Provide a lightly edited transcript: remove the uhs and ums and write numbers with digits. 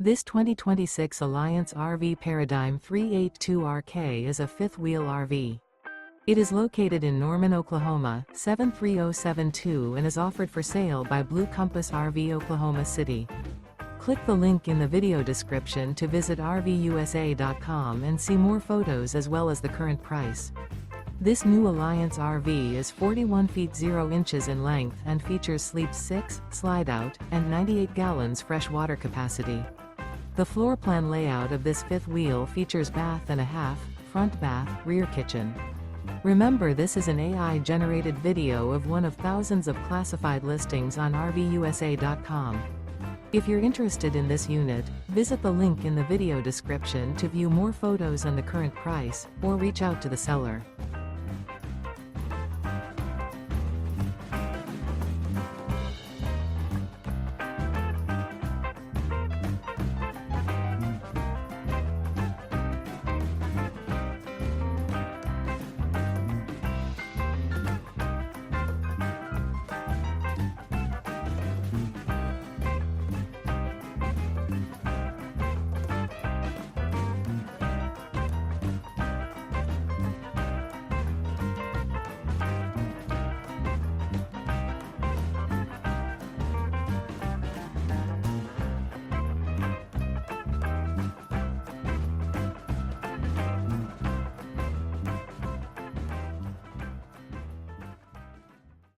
This 2026 Alliance RV Paradigm 382RK is a fifth-wheel RV. It is located in Norman, Oklahoma, 73072 and is offered for sale by Blue Compass RV Oklahoma City. Click the link in the video description to visit RVUSA.com and see more photos as well as the current price. This new Alliance RV is 41 feet 0 inches in length and features Sleep 6, Slideout, and 98 gallons fresh water capacity. The floor plan layout of this fifth wheel features bath and a half, front bath, rear kitchen. Remember, this is an AI-generated video of one of thousands of classified listings on RVUSA.com. If you're interested in this unit, visit the link in the video description to view more photos and the current price, or reach out to the seller.